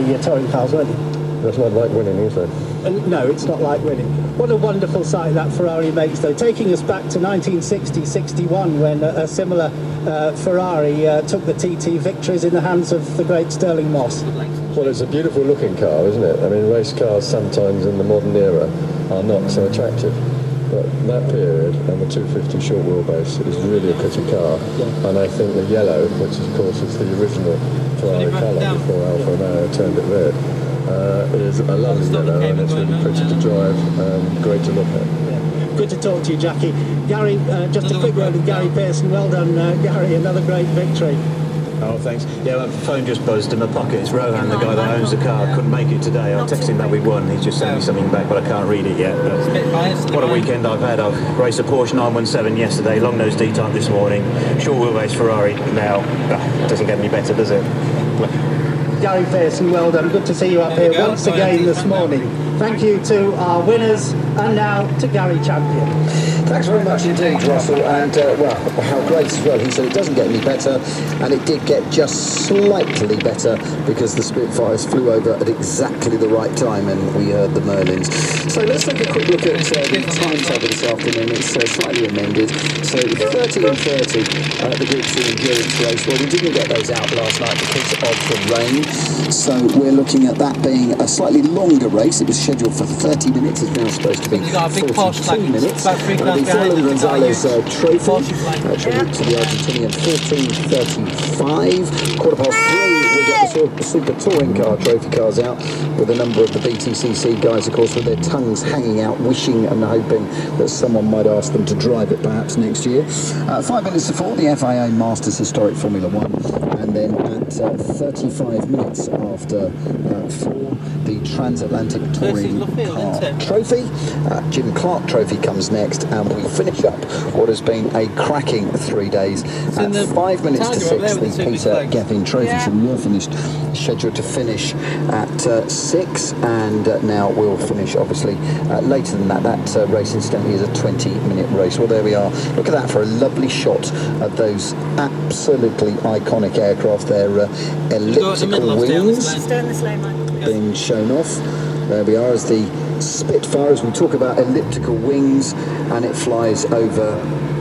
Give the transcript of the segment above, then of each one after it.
the touring cars, weren't he? That's not like winning, is it? No, it's not like winning. What a wonderful sight that Ferrari makes, though, taking us back to 1960-61 when a similar Ferrari took the TT victories in the hands of the great Stirling Moss. Well, it's a beautiful looking car, isn't it? I mean, race cars sometimes in the modern era are not so attractive. But that period and the 250 short wheelbase is really a pretty car. Yeah. And I think the yellow, which of course is the original Ferrari colour before Alfa Romeo turned it red, is a lovely yellow, and it's really pretty to drive and great to look at. Yeah. Good to talk to you, Jackie. Gary, just a quick word with Gary Pearson. Well done, Gary, another great victory. Oh, thanks. Yeah, my phone just buzzed in my pocket. It's Rohan, the guy that owns the car. Couldn't make it today. I texted him that we won. He's just sent me something back, but I can't read it yet. But what a weekend I've had. I've raced a Porsche 917 yesterday, long nose D-type this morning, short wheelbase Ferrari now. It doesn't get any better, does it? Gary Pearson, well done. Good to see you up here once again this morning. Thank you to our winners, and now to Gary Champion. Thanks very much indeed, Russell, and well, how great as well. He said it doesn't get any better, and it did get just slightly better because the Spitfires flew over at exactly the right time and we heard the Merlins. So let's take a quick look at the timetable this afternoon. It's slightly amended. So 30 and 30, the Group 2 endurance race. Well, we didn't get those out last night because of the rain, so we're looking at that being a slightly longer race. It was scheduled for 30 minutes. It's now supposed to be 42 minutes. The Fernando Gonzalez trophy, tribute to the Argentinian, 14:35. 3:15, we get the Super Touring Car trophy cars out with a number of the BTCC guys, of course, with their tongues hanging out, wishing and hoping that someone might ask them to drive it perhaps next year. 5 minutes to 4, the FIA Masters Historic Formula 1. And then at 35 minutes after 4, the Transatlantic Touring Car Trophy. Jim Clark Trophy comes next, and we finish up what has been a cracking 3 days. At 5 minutes to 6, the Peter Gethin Trophy. So we were scheduled to finish at 6, and now we'll finish obviously later than that. That race incidentally is a 20-minute race. Well, there we are. Look at that for a lovely shot of those absolutely iconic aircraft, their elliptical wings being shown off. There we are as the Spitfire, as we talk about elliptical wings, and it flies over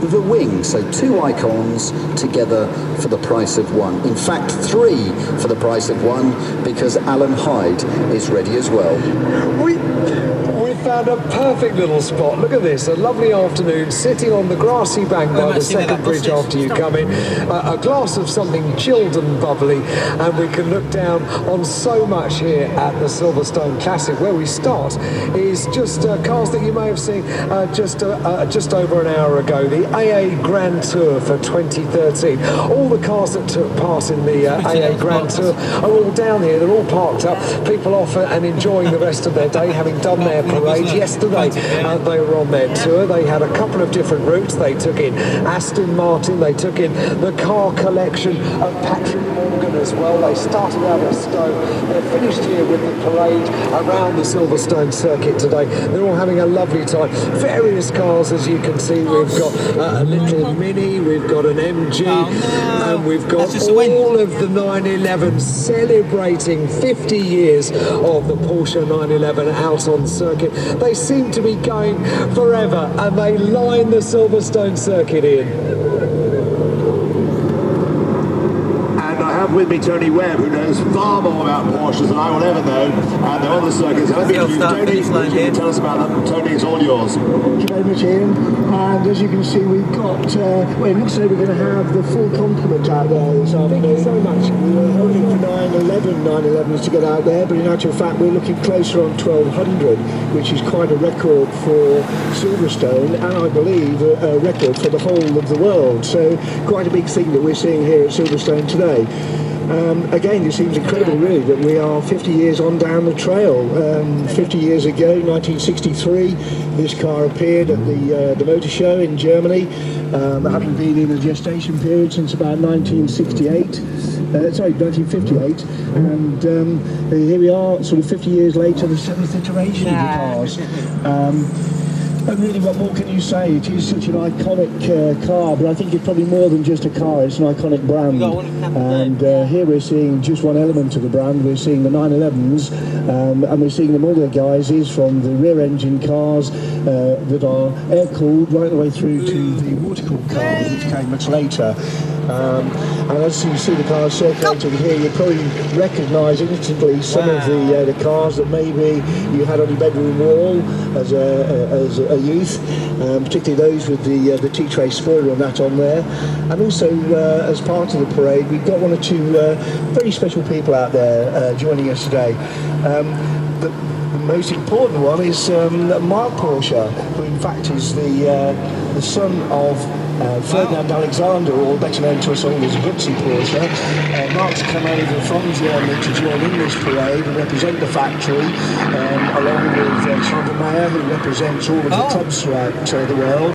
the wing. So 2 icons together for the price of 1. In fact, 3 for the price of 1, because Alan Hyde is ready as well. We found a perfect little spot. Look at this, a lovely afternoon sitting on the grassy bank by the second bridge after you come in. A glass of something chilled and bubbly, and we can look down on so much here at the Silverstone Classic. Where we start is just cars that you may have seen just over an hour ago. The AA Grand Tour for 2013. All the cars that took part in the AA Grand Tour are all down here. They're all parked up. People off and enjoying the rest of their day, having done their parade. Yesterday they were on their tour. They had a couple of different routes. They took in Aston Martin, they took in the car collection of Patrick Morgan as well. They started out at Stowe. They finished here with the parade around the Silverstone circuit today. They're all having a lovely time. Various cars, as you can see. We've got a little Mini, we've got an MG, and we've got all of the 911 celebrating 50 years of the Porsche 911 out on circuit. They seem to be going forever, and they line the Silverstone circuit in. With me Tony Webb, who knows far more about Porsches than I will ever know, and they're on the circuits. Tony, tell us about them. Tony, it's all yours. Thank you very much, Ian. And as you can see, we've got, well, it looks like we're going to have the full complement out there this afternoon. Thank you so much. We were hoping for 911s to get out there, but in actual fact, we're looking closer on 1200, which is quite a record for Silverstone, and I believe a record for the whole of the world. So quite a big thing that we're seeing here at Silverstone today. Again, it seems incredible, really, that we are 50 years on down the trail. 50 years ago, 1963, this car appeared at the Motor Show in Germany, having been in a gestation period since about 1958. 1958, and here we are, sort of 50 years later, the 7th iteration of the cars. And really, what more can you say? It is such an iconic car, but I think it's probably more than just a car, it's an iconic brand. And here we're seeing just one element of the brand. We're seeing the 911s, and we're seeing them all the guises from the rear engine cars that are air-cooled right the way through to the water-cooled cars, which came much later. And as you see the cars circulating here, you probably recognise instantly some of the cars that maybe you had on your bedroom wall as a youth, particularly those with the T-tray spoiler and that on there. And also, as part of the parade, we've got one or two very special people out there joining us today. The most important one is Mark Porsche, who in fact is the son of Ferdinand Alexander, or better known to us all as Gutsy Porsche. Mark's come over from Germany to join in this parade and represent the factory, along with Sandra Meyer, who represents all of the clubs throughout the world.